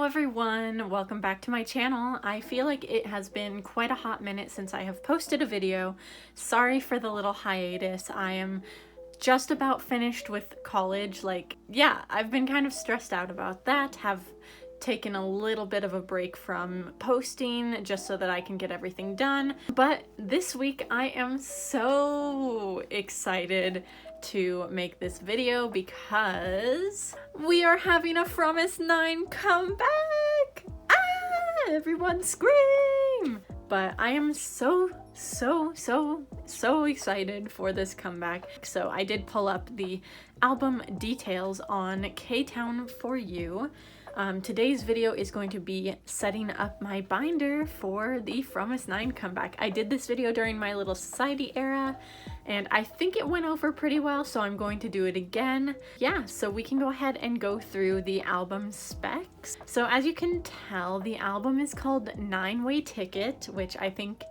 everyone, welcome back to my channel. I feel like it has been quite a hot minute since I have posted a video. Sorry for the little hiatus. I am just about finished with college. I've been kind of stressed out about that, have taken a little bit of a break from posting just so that I can get everything done. But this week I am so excited to make this video because we are having a OT9 comeback! Ah! Everyone scream! But I am so excited for this comeback. So I did pull up the album details on K-Town for you. Today's video is going to be setting up my binder for the OT9 comeback. I did this video during my little society era and I think it went over pretty well, so I'm going to do it again. Yeah, so we can go ahead and go through the album specs. So as you can tell, the album is called 9-Way Ticket, which I think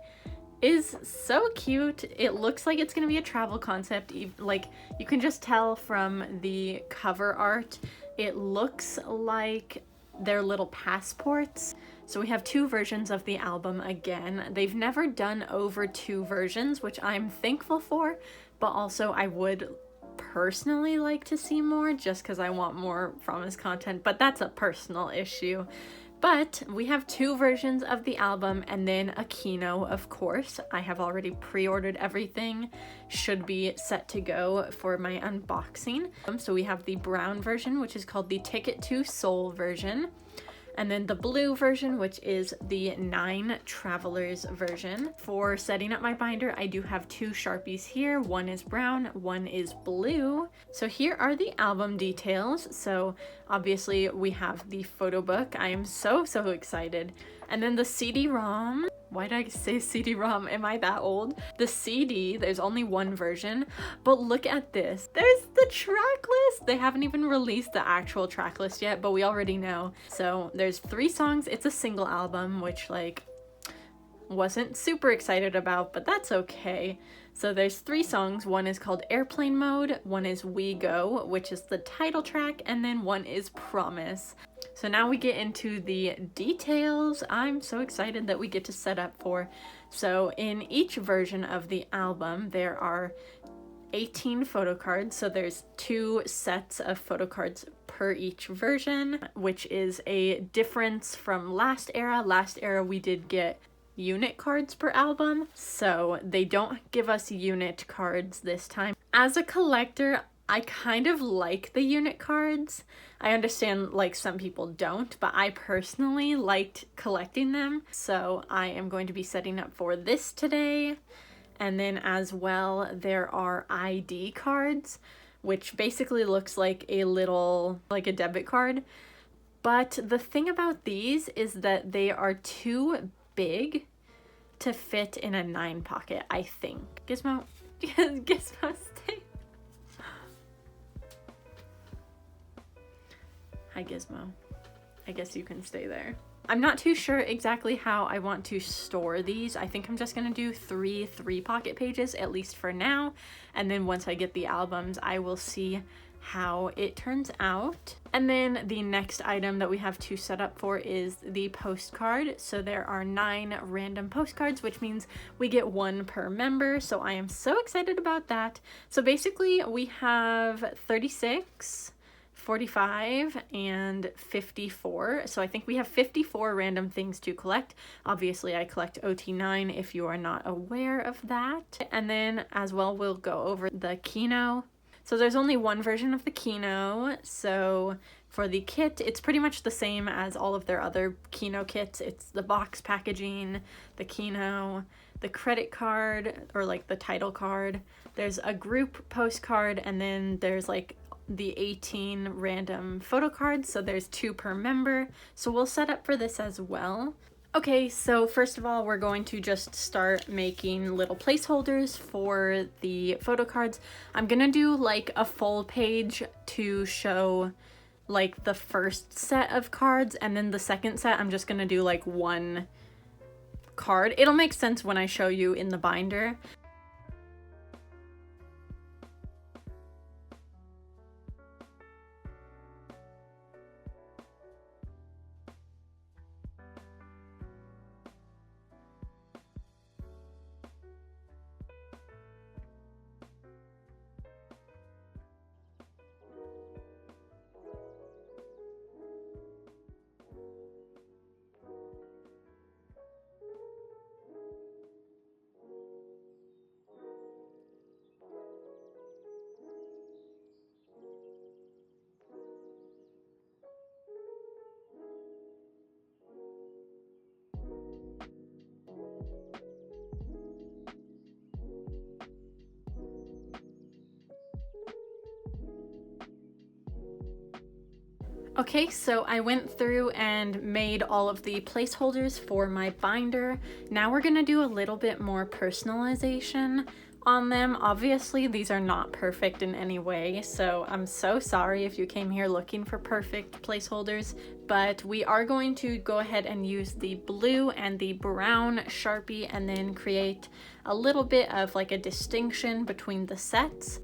is so cute. It looks like it's gonna be a travel concept. Like, you can just tell from the cover art, it looks like they're little passports. So we have two versions of the album again. They've never done over two versions, which I'm thankful for, but also I would personally like to see more just because I want more Promise content, but that's a personal issue. But we have two versions of the album and then a Kino, of course. I have already pre-ordered everything, should be set to go for my unboxing. So we have the brown version, which is called the Ticket to Seoul version. And then the blue version, which is the 9 Travelers version. For setting up my binder, I do have two Sharpies here. One is brown, one is blue. So here are the album details. So obviously we have the photo book. I am so excited. And then the CD-ROM. Why did I say CD-ROM? Am I that old? The CD, there's only one version, but look at this. There's the track list. They haven't even released the actual track list yet, but we already know. So there's 3 songs. It's a single album, which wasn't super excited about, but that's okay. So there's 3 songs. One is called Airplane Mode, one is We Go, which is the title track, and then one is Promise. So now we get into the details. I'm so excited that we get to set up for. So in each version of the album, there are 18 photo cards. So there's 2 sets of photo cards per each version, which is a difference from last era. Last era we did get unit cards per album, so they don't give us unit cards this time. As a collector, I kind of like the unit cards. I understand some people don't, but I personally liked collecting them. So I am going to be setting up for this today. And then as well, there are ID cards, which basically looks like a debit card. But the thing about these is that they are too big to fit in a 9 pocket, I think. Gizmo, Gizmo, stay. Hi Gizmo, I guess you can stay there. I'm not too sure exactly how I want to store these. I think I'm just gonna do 3 pocket pages, at least for now. And then once I get the albums, I will see how it turns out. And then the next item that we have to set up for is the postcard. So there are 9 random postcards, which means we get 1 per member. So I am so excited about that. So basically we have 36, 45 and 54. So I think we have 54 random things to collect. Obviously I collect OT9 if you are not aware of that. And then as well, we'll go over the Kino. So there's only one version of the Kino. So for the kit, it's pretty much the same as all of their other Kino kits. It's the box packaging, the Kino, the credit card, or the title card. There's a group postcard, and then there's the 18 random photo cards. So there's 2 per member. So we'll set up for this as well. Okay, so first of all, we're going to just start making little placeholders for the photo cards. I'm gonna do a full page to show the first set of cards, and then the second set I'm just gonna do 1 card. It'll make sense when I show you in the binder. Okay, so I went through and made all of the placeholders for my binder. Now we're gonna do a little bit more personalization on them. Obviously, these are not perfect in any way, so I'm so sorry if you came here looking for perfect placeholders, but we are going to go ahead and use the blue and the brown Sharpie and then create a little bit of like a distinction between the sets.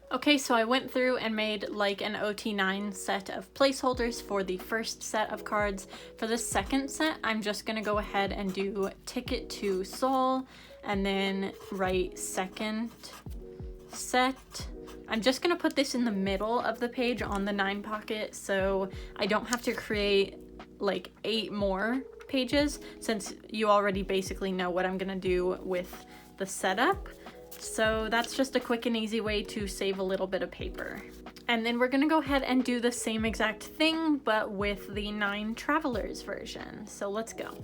Okay, so I went through and made like an OT9 set of placeholders for the first set of cards. For the second set, I'm just gonna go ahead and do Ticket to Seoul and then write second set. I'm just gonna put this in the middle of the page on the 9 pocket so I don't have to create like 8 more pages, since you already basically know what I'm gonna do with the setup. So that's just a quick and easy way to save a little bit of paper. And then we're gonna go ahead and do the same exact thing, but with the 9 Travelers version. So let's go.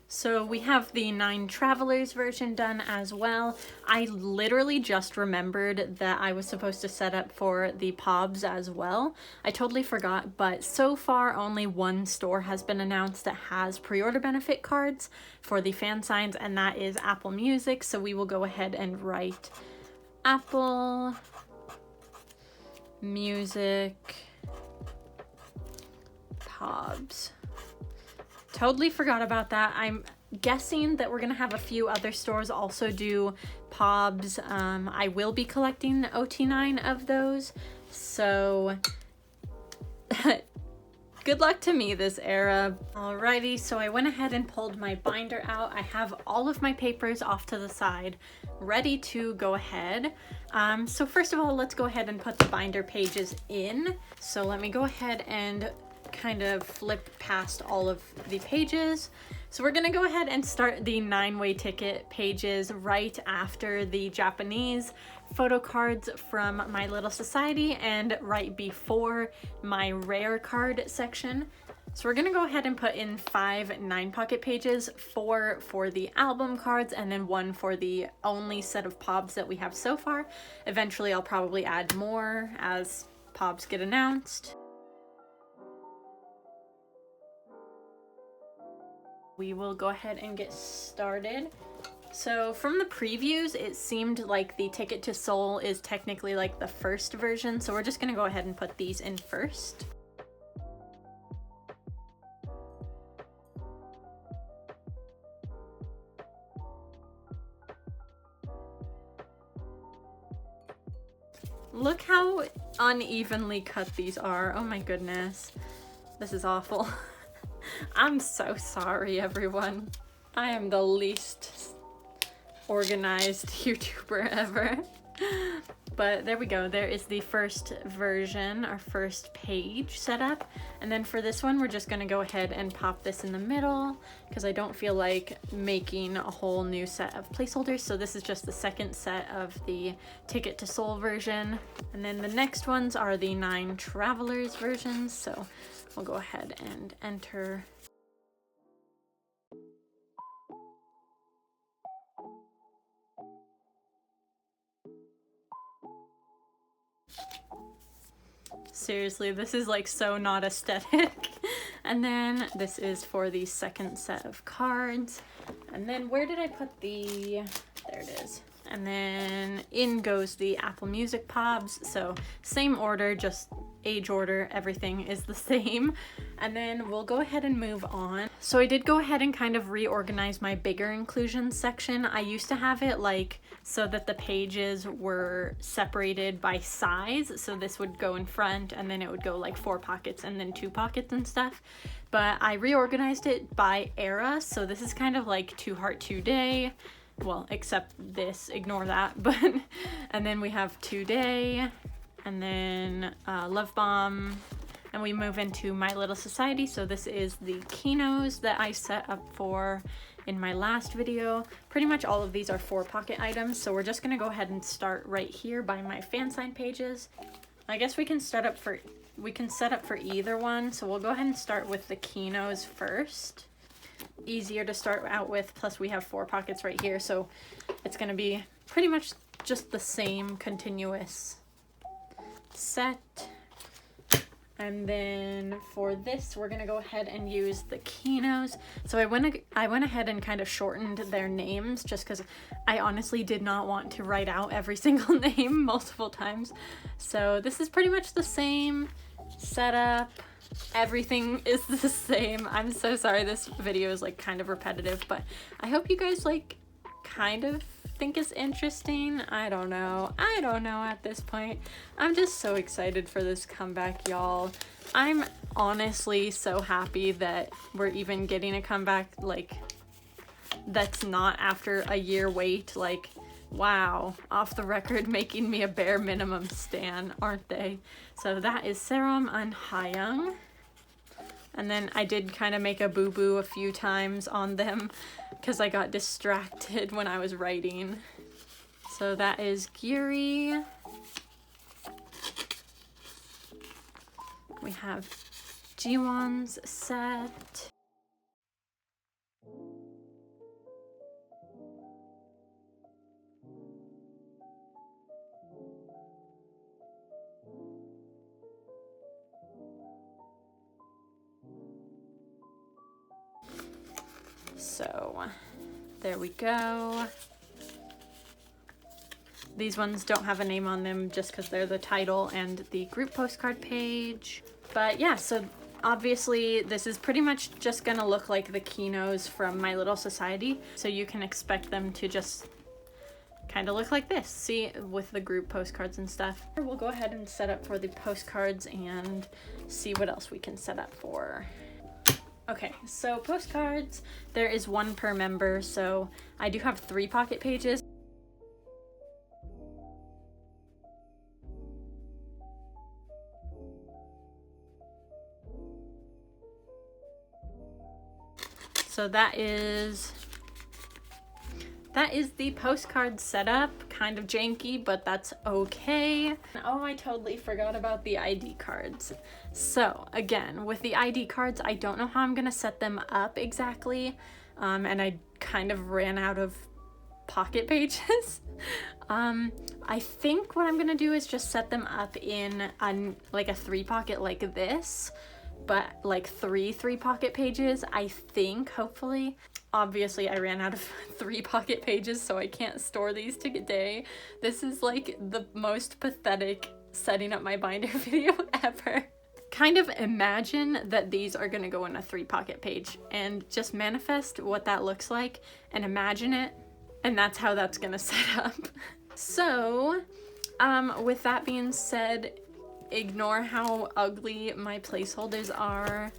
So we have the 9 Travelers version done as well. I literally just remembered that I was supposed to set up for the POBs as well. I totally forgot, but so far only one store has been announced that has pre-order benefit cards for the fan signs, and that is Apple Music. So we will go ahead and write Apple Music POBs. Totally forgot about that. I'm guessing that we're gonna have a few other stores also do POBs. I will be collecting OT9 of those, so good luck to me this era. Alrighty, so I went ahead and pulled my binder out. I have all of my papers off to the side, ready to go ahead. So first of all, let's go ahead and put the binder pages in. So let me go ahead and kind of flip past all of the pages. So we're gonna go ahead and start the 9-way ticket pages right after the Japanese photo cards from My Little Society and right before my rare card section. So we're gonna go ahead and put in 5 9-pocket pages, 4 for the album cards, and then 1 for the only set of POBs that we have so far. Eventually I'll probably add more as POBs get announced. We will go ahead and get started. So from the previews, it seemed like the Ticket to Seoul is technically like the first version, so we're just gonna go ahead and put these in first. Look how unevenly cut these are. Oh my goodness. This is awful. I'm so sorry, everyone. I am the least organized YouTuber ever. But there we go. There is the first version, our first page set up. And then for this one, we're just gonna go ahead and pop this in the middle because I don't feel like making a whole new set of placeholders. So this is just the second set of the Ticket to Seoul version. And then the next ones are the 9 Travelers versions. So we'll go ahead and enter. Seriously, this is like so not aesthetic. And then this is for the second set of cards. And then where did I put the, there it is. And then in goes the Apple Music POBs. So same order, just age order, everything is the same. And then we'll go ahead and move on. So I did go ahead and kind of reorganize my bigger inclusions section. I used to have it like so that the pages were separated by size. So this would go in front and then it would go like 4 pockets and then 2 pockets and stuff. But I reorganized it by era. So this is kind of like To Heart Today. Well, except this, ignore that. But and then we have Today and then Love Bomb. And we move into My Little Society. So this is the keynotes that I set up for in my last video. Pretty much all of these are 4 pocket items. So we're just gonna go ahead and start right here by my fan sign pages. I guess we can set up for either one. So we'll go ahead and start with the keynotes first. Easier to start out with, plus we have 4 pockets right here. So it's gonna be pretty much just the same continuous set. And then for this, we're gonna go ahead and use the keynotes. So I went ahead and kind of shortened their names just because I honestly did not want to write out every single name multiple times. So this is pretty much the same setup. Everything is the same. I'm so sorry this video is like kind of repetitive, but I hope you guys like kind of think it's interesting. I don't know at this point. I'm just so excited for this comeback, y'all. I'm honestly so happy that we're even getting a comeback like that's not after a year wait. Like, wow, Off the Record making me a bare minimum stan, aren't they? So that is Serum and Hayoung. And then I did kind of make a boo-boo a few times on them because I got distracted when I was writing. So that is Gyuri. We have Jiwon's set. So there we go. These ones don't have a name on them just because they're the title and the group postcard page. But yeah, so obviously this is pretty much just gonna look like the keynotes from My Little Society. So you can expect them to just kind of look like this, see, with the group postcards and stuff. We'll go ahead and set up for the postcards and see what else we can set up for. Okay, so postcards, there is 1 per member, so I do have 3 pocket pages. So that is the postcard setup. Kind of janky, but that's okay. Oh, I totally forgot about the ID cards. So again, with the ID cards, I don't know how I'm gonna set them up exactly. And I kind of ran out of pocket pages. I think what I'm gonna do is just set them up in like a 3 pocket like this, but like 3 pocket pages, I think, hopefully. Obviously, I ran out of 3 pocket pages, so I can't store these today. This is like the most pathetic setting up my binder video ever. Kind of imagine that these are gonna go in a 3 pocket page and just manifest what that looks like and imagine it, and that's how that's gonna set up. So, with that being said, ignore how ugly my placeholders are.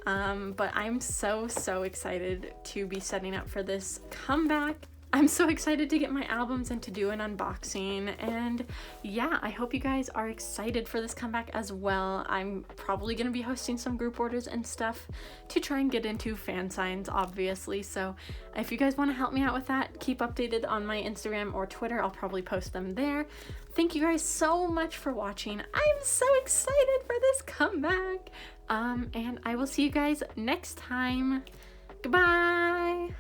But I'm so excited to be setting up for this comeback. I'm so excited to get my albums and to do an unboxing, and yeah, I hope you guys are excited for this comeback as well. I'm probably gonna be hosting some group orders and stuff to try and get into fan signs, obviously, so if you guys want to help me out with that, keep updated on my Instagram or Twitter. I'll probably post them there. Thank you guys so much for watching. I'm so excited for this comeback, and I will see you guys next time. Goodbye!